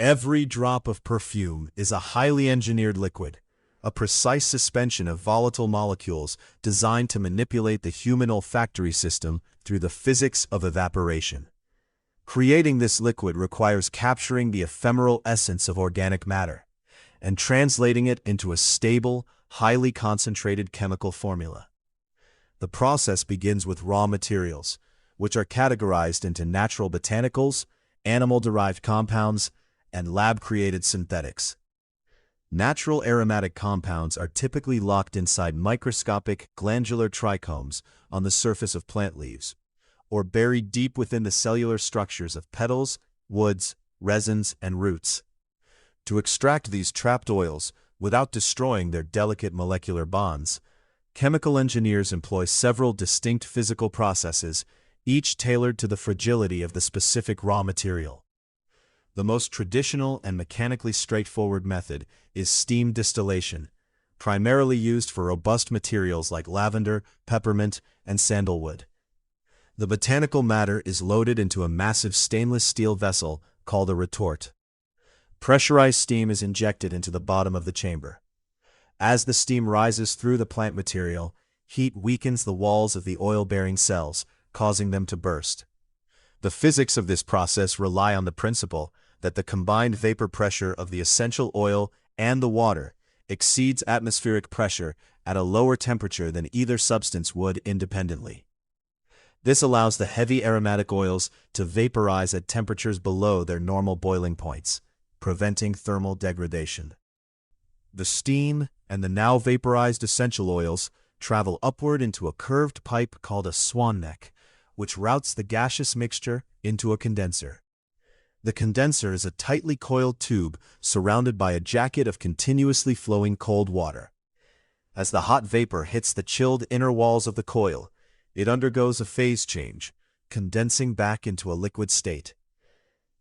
Every drop of perfume is a highly engineered liquid, a precise suspension of volatile molecules designed to manipulate the human olfactory system through the physics of evaporation. Creating this liquid requires capturing the ephemeral essence of organic matter and translating it into a stable, highly concentrated chemical formula. The process begins with raw materials, which are categorized into natural botanicals, animal-derived compounds, and lab-created synthetics. Natural aromatic compounds are typically locked inside microscopic glandular trichomes on the surface of plant leaves, or buried deep within the cellular structures of petals, woods, resins, and roots. To extract these trapped oils without destroying their delicate molecular bonds, chemical engineers employ several distinct physical processes, each tailored to the fragility of the specific raw material. The most traditional and mechanically straightforward method is steam distillation, primarily used for robust materials like lavender, peppermint, and sandalwood. The botanical matter is loaded into a massive stainless steel vessel called a retort. Pressurized steam is injected into the bottom of the chamber. As the steam rises through the plant material, heat weakens the walls of the oil-bearing cells, causing them to burst. The physics of this process rely on the principle that the combined vapor pressure of the essential oil and the water exceeds atmospheric pressure at a lower temperature than either substance would independently. This allows the heavy aromatic oils to vaporize at temperatures below their normal boiling points, preventing thermal degradation. The steam and the now vaporized essential oils travel upward into a curved pipe called a swan neck, which routes the gaseous mixture into a condenser. The condenser is a tightly coiled tube surrounded by a jacket of continuously flowing cold water. As the hot vapor hits the chilled inner walls of the coil, it undergoes a phase change, condensing back into a liquid state.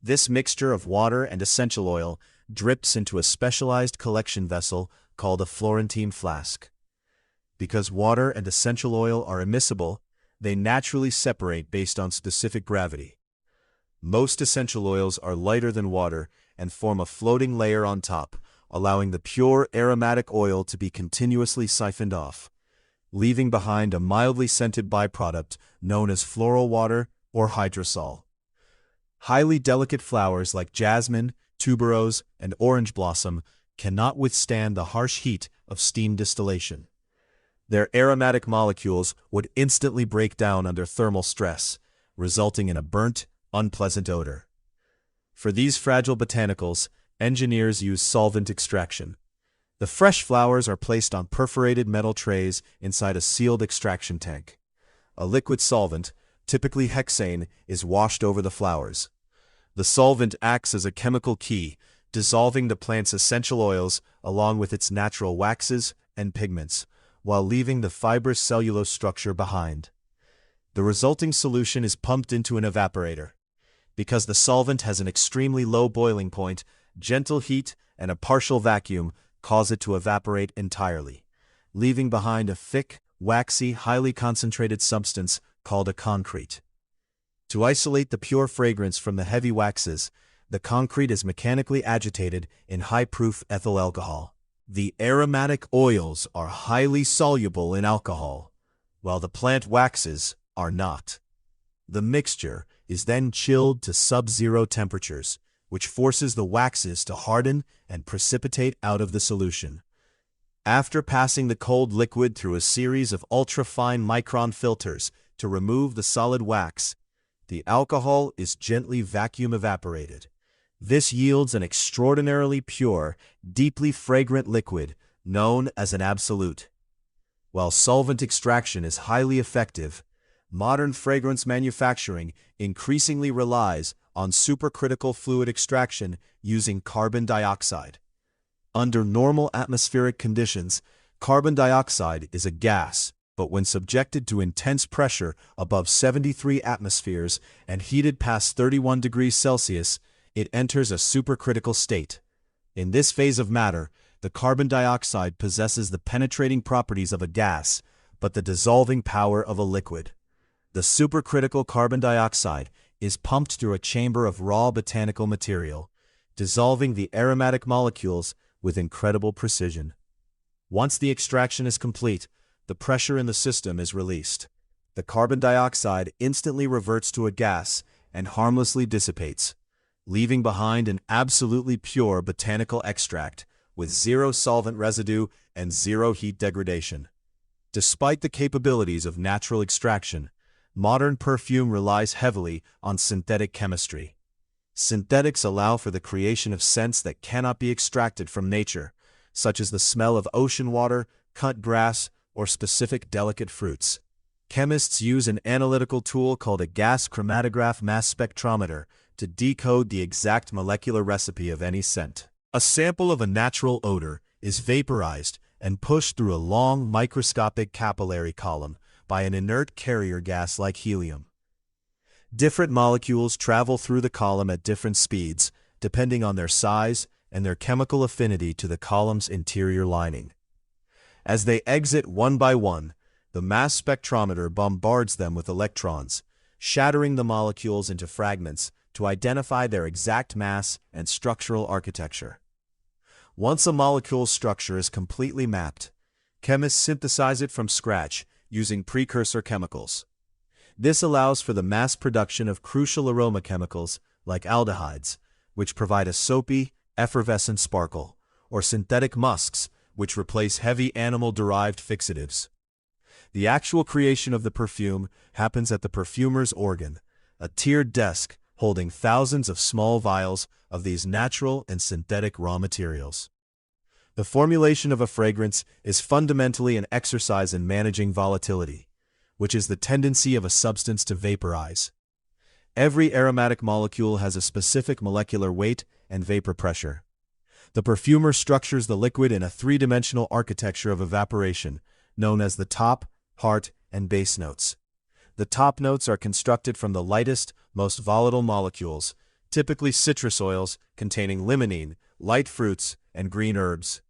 This mixture of water and essential oil drips into a specialized collection vessel called a Florentine flask. Because water and essential oil are immiscible, they naturally separate based on specific gravity. Most essential oils are lighter than water and form a floating layer on top, allowing the pure aromatic oil to be continuously siphoned off, leaving behind a mildly scented byproduct known as floral water or hydrosol. Highly delicate flowers like jasmine, tuberose, and orange blossom cannot withstand the harsh heat of steam distillation. Their aromatic molecules would instantly break down under thermal stress, resulting in a burnt, unpleasant odor. For these fragile botanicals, engineers use solvent extraction. The fresh flowers are placed on perforated metal trays inside a sealed extraction tank. A liquid solvent, typically hexane, is washed over the flowers. The solvent acts as a chemical key, dissolving the plant's essential oils along with its natural waxes and pigments, while leaving the fibrous cellulose structure behind. The resulting solution is pumped into an evaporator. Because the solvent has an extremely low boiling point, gentle heat and a partial vacuum cause it to evaporate entirely, leaving behind a thick, waxy, highly concentrated substance called a concrete. To isolate the pure fragrance from the heavy waxes, the concrete is mechanically agitated in high-proof ethyl alcohol. The aromatic oils are highly soluble in alcohol, while the plant waxes are not. The mixture is then chilled to sub-zero temperatures, which forces the waxes to harden and precipitate out of the solution. After passing the cold liquid through a series of ultra-fine micron filters to remove the solid wax, the alcohol is gently vacuum evaporated. This yields an extraordinarily pure, deeply fragrant liquid known as an absolute. While solvent extraction is highly effective, modern fragrance manufacturing increasingly relies on supercritical fluid extraction using carbon dioxide. Under normal atmospheric conditions, carbon dioxide is a gas, but when subjected to intense pressure above 73 atmospheres and heated past 31 degrees Celsius, it enters a supercritical state. In this phase of matter, the carbon dioxide possesses the penetrating properties of a gas, but the dissolving power of a liquid. The supercritical carbon dioxide is pumped through a chamber of raw botanical material, dissolving the aromatic molecules with incredible precision. Once the extraction is complete, the pressure in the system is released. The carbon dioxide instantly reverts to a gas and harmlessly dissipates, leaving behind an absolutely pure botanical extract with zero solvent residue and zero heat degradation. Despite the capabilities of natural extraction, modern perfume relies heavily on synthetic chemistry. Synthetics allow for the creation of scents that cannot be extracted from nature, such as the smell of ocean water, cut grass, or specific delicate fruits. Chemists use an analytical tool called a gas chromatograph mass spectrometer to decode the exact molecular recipe of any scent. A sample of a natural odor is vaporized and pushed through a long microscopic capillary column by an inert carrier gas like helium. Different molecules travel through the column at different speeds, depending on their size and their chemical affinity to the column's interior lining. As they exit one by one, the mass spectrometer bombards them with electrons, shattering the molecules into fragments to identify their exact mass and structural architecture. Once a molecule's structure is completely mapped, chemists synthesize it from scratch using precursor chemicals. This allows for the mass production of crucial aroma chemicals like aldehydes, which provide a soapy, effervescent sparkle, or synthetic musks, which replace heavy animal-derived fixatives. The actual creation of the perfume happens at the perfumer's organ, a tiered desk holding thousands of small vials of these natural and synthetic raw materials. The formulation of a fragrance is fundamentally an exercise in managing volatility, which is the tendency of a substance to vaporize. Every aromatic molecule has a specific molecular weight and vapor pressure. The perfumer structures the liquid in a three-dimensional architecture of evaporation, known as the top, heart, and base notes. The top notes are constructed from the lightest, most volatile molecules, typically citrus oils containing limonene, light fruits, and green herbs.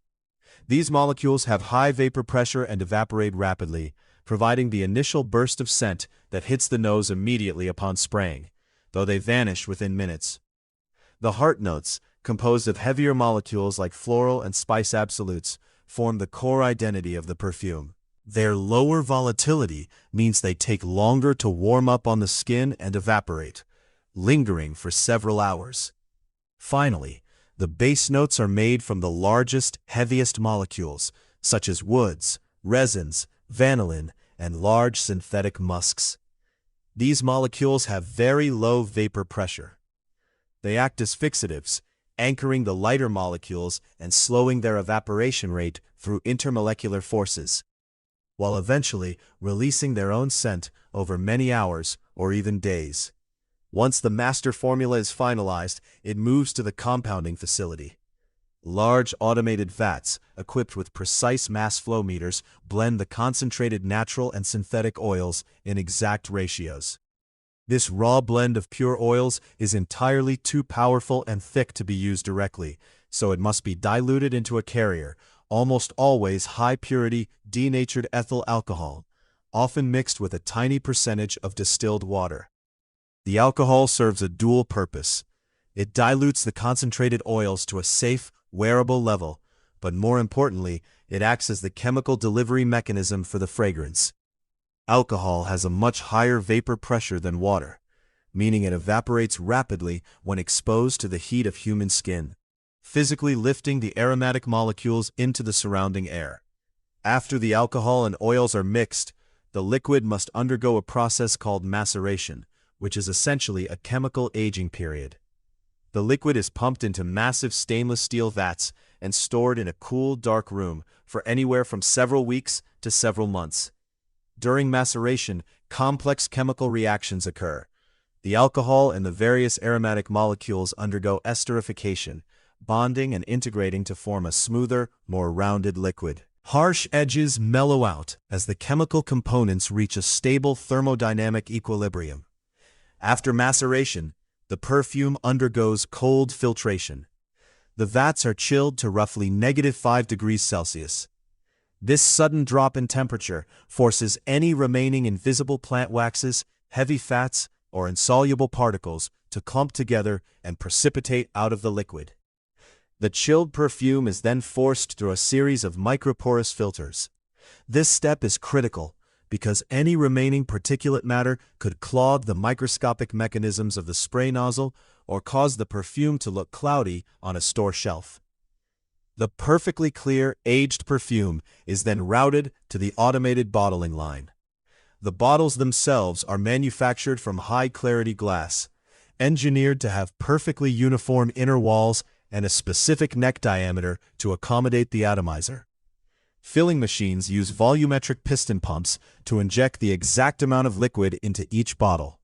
These molecules have high vapor pressure and evaporate rapidly, providing the initial burst of scent that hits the nose immediately upon spraying, though they vanish within minutes. The heart notes, composed of heavier molecules like floral and spice absolutes, form the core identity of the perfume. Their lower volatility means they take longer to warm up on the skin and evaporate, lingering for several hours. Finally, the base notes are made from the largest, heaviest molecules, such as woods, resins, vanillin, and large synthetic musks. These molecules have very low vapor pressure. They act as fixatives, anchoring the lighter molecules and slowing their evaporation rate through intermolecular forces, while eventually releasing their own scent over many hours or even days. Once the master formula is finalized, it moves to the compounding facility. Large automated vats, equipped with precise mass flow meters, blend the concentrated natural and synthetic oils in exact ratios. This raw blend of pure oils is entirely too powerful and thick to be used directly, so it must be diluted into a carrier, almost always high-purity, denatured ethyl alcohol, often mixed with a tiny percentage of distilled water. The alcohol serves a dual purpose. It dilutes the concentrated oils to a safe, wearable level, but more importantly, it acts as the chemical delivery mechanism for the fragrance. Alcohol has a much higher vapor pressure than water, meaning it evaporates rapidly when exposed to the heat of human skin, physically lifting the aromatic molecules into the surrounding air. After the alcohol and oils are mixed, the liquid must undergo a process called maceration, which is essentially a chemical aging period. The liquid is pumped into massive stainless steel vats and stored in a cool, dark room for anywhere from several weeks to several months. During maceration, complex chemical reactions occur. The alcohol and the various aromatic molecules undergo esterification, bonding and integrating to form a smoother, more rounded liquid. Harsh edges mellow out as the chemical components reach a stable thermodynamic equilibrium. After maceration, the perfume undergoes cold filtration. The vats are chilled to roughly -5 degrees Celsius. This sudden drop in temperature forces any remaining invisible plant waxes, heavy fats, or insoluble particles to clump together and precipitate out of the liquid. The chilled perfume is then forced through a series of microporous filters. This step is critical because any remaining particulate matter could clog the microscopic mechanisms of the spray nozzle or cause the perfume to look cloudy on a store shelf. The perfectly clear, aged perfume is then routed to the automated bottling line. The bottles themselves are manufactured from high-clarity glass, engineered to have perfectly uniform inner walls and a specific neck diameter to accommodate the atomizer. Filling machines use volumetric piston pumps to inject the exact amount of liquid into each bottle.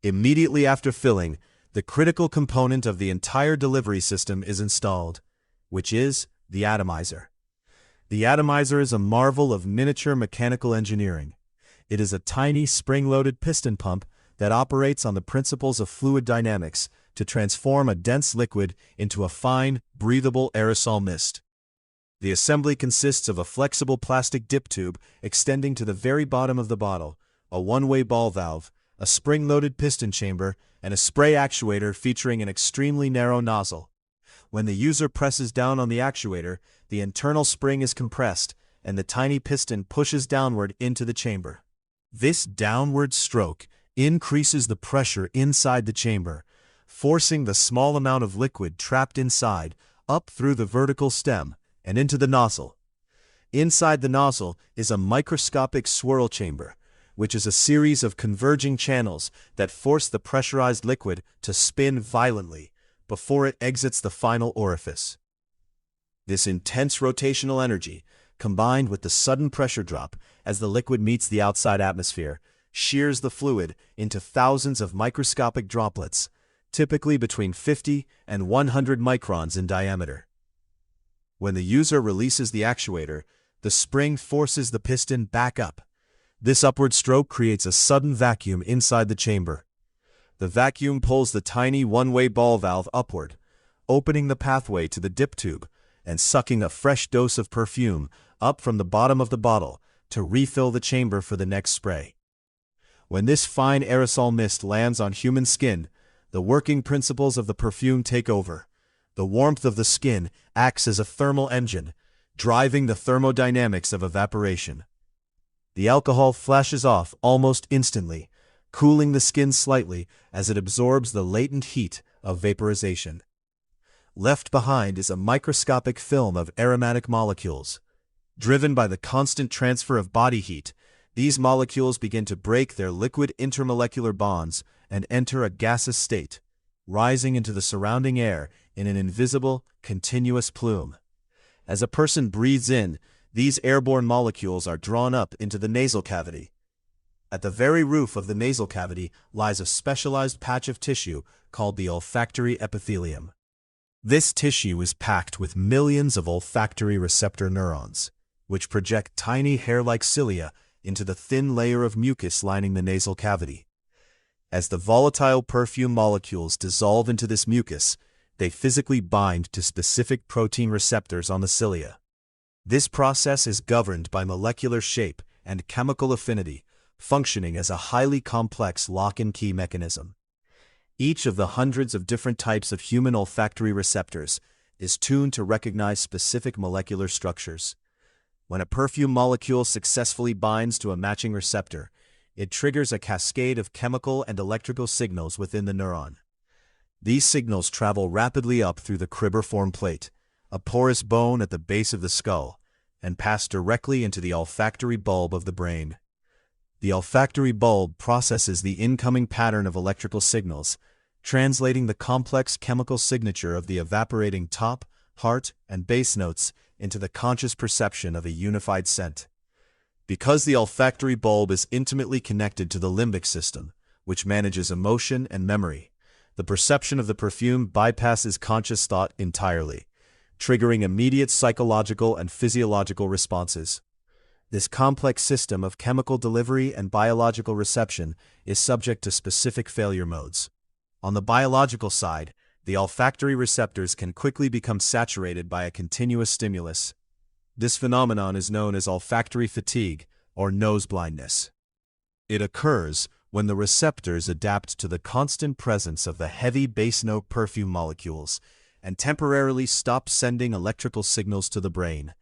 Immediately after filling, the critical component of the entire delivery system is installed, which is the atomizer. The atomizer is a marvel of miniature mechanical engineering. It is a tiny spring-loaded piston pump that operates on the principles of fluid dynamics to transform a dense liquid into a fine, breathable aerosol mist. The assembly consists of a flexible plastic dip tube extending to the very bottom of the bottle, a one-way ball valve, a spring-loaded piston chamber, and a spray actuator featuring an extremely narrow nozzle. When the user presses down on the actuator, the internal spring is compressed, and the tiny piston pushes downward into the chamber. This downward stroke increases the pressure inside the chamber, forcing the small amount of liquid trapped inside up through the vertical stem and into the nozzle. Inside the nozzle is a microscopic swirl chamber, which is a series of converging channels that force the pressurized liquid to spin violently before it exits the final orifice. This intense rotational energy, combined with the sudden pressure drop as the liquid meets the outside atmosphere, shears the fluid into thousands of microscopic droplets, typically between 50 and 100 microns in diameter. When the user releases the actuator, the spring forces the piston back up. This upward stroke creates a sudden vacuum inside the chamber. The vacuum pulls the tiny one-way ball valve upward, opening the pathway to the dip tube and sucking a fresh dose of perfume up from the bottom of the bottle to refill the chamber for the next spray. When this fine aerosol mist lands on human skin, the working principles of the perfume take over. The warmth of the skin acts as a thermal engine, driving the thermodynamics of evaporation. The alcohol flashes off almost instantly, cooling the skin slightly as it absorbs the latent heat of vaporization. Left behind is a microscopic film of aromatic molecules. Driven by the constant transfer of body heat, these molecules begin to break their liquid intermolecular bonds and enter a gaseous state, rising into the surrounding air in an invisible, continuous plume. As a person breathes in, these airborne molecules are drawn up into the nasal cavity. At the very roof of the nasal cavity lies a specialized patch of tissue called the olfactory epithelium. This tissue is packed with millions of olfactory receptor neurons, which project tiny hair-like cilia into the thin layer of mucus lining the nasal cavity. As the volatile perfume molecules dissolve into this mucus, they physically bind to specific protein receptors on the cilia. This process is governed by molecular shape and chemical affinity, functioning as a highly complex lock-and-key mechanism. Each of the hundreds of different types of human olfactory receptors is tuned to recognize specific molecular structures. When a perfume molecule successfully binds to a matching receptor, it triggers a cascade of chemical and electrical signals within the neuron. These signals travel rapidly up through the cribriform plate, a porous bone at the base of the skull, and pass directly into the olfactory bulb of the brain. The olfactory bulb processes the incoming pattern of electrical signals, translating the complex chemical signature of the evaporating top, heart, and base notes into the conscious perception of a unified scent. Because the olfactory bulb is intimately connected to the limbic system, which manages emotion and memory, the perception of the perfume bypasses conscious thought entirely, triggering immediate psychological and physiological responses. This complex system of chemical delivery and biological reception is subject to specific failure modes. On the biological side, the olfactory receptors can quickly become saturated by a continuous stimulus. This phenomenon is known as olfactory fatigue or nose blindness. It occurs when the receptors adapt to the constant presence of the heavy base note perfume molecules and temporarily stop sending electrical signals to the brain,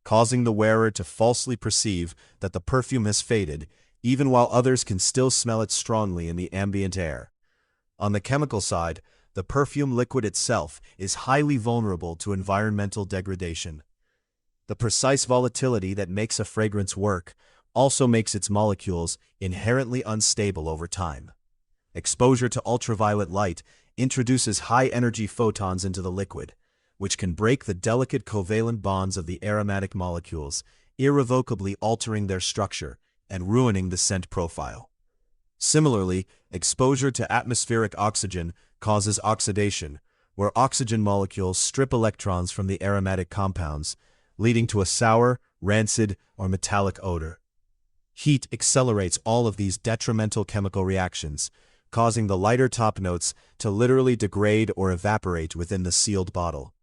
causing the wearer to falsely perceive that the perfume has faded, even while others can still smell it strongly in the ambient air. On the chemical side, the perfume liquid itself is highly vulnerable to environmental degradation. The precise volatility that makes a fragrance work also makes its molecules inherently unstable over time. Exposure to ultraviolet light introduces high-energy photons into the liquid, which can break the delicate covalent bonds of the aromatic molecules, irrevocably altering their structure and ruining the scent profile. Similarly, exposure to atmospheric oxygen causes oxidation, where oxygen molecules strip electrons from the aromatic compounds, leading to a sour, rancid, or metallic odor. Heat accelerates all of these detrimental chemical reactions, causing the lighter top notes to literally degrade or evaporate within the sealed bottle.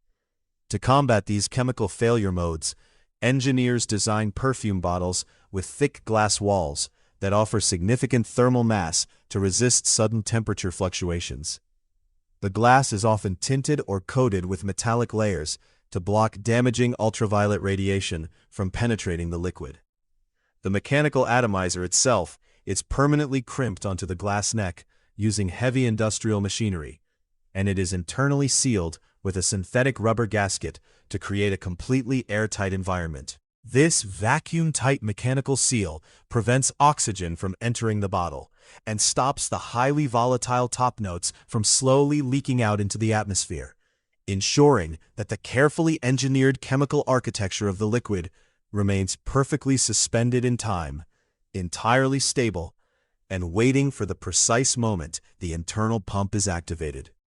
To combat these chemical failure modes, engineers design perfume bottles with thick glass walls that offer significant thermal mass to resist sudden temperature fluctuations. The glass is often tinted or coated with metallic layers to block damaging ultraviolet radiation from penetrating the liquid. The mechanical atomizer itself is permanently crimped onto the glass neck using heavy industrial machinery, and it is internally sealed with a synthetic rubber gasket to create a completely airtight environment. This vacuum-tight mechanical seal prevents oxygen from entering the bottle and stops the highly volatile top notes from slowly leaking out into the atmosphere, ensuring that the carefully engineered chemical architecture of the liquid remains perfectly suspended in time, entirely stable, and waiting for the precise moment the internal pump is activated.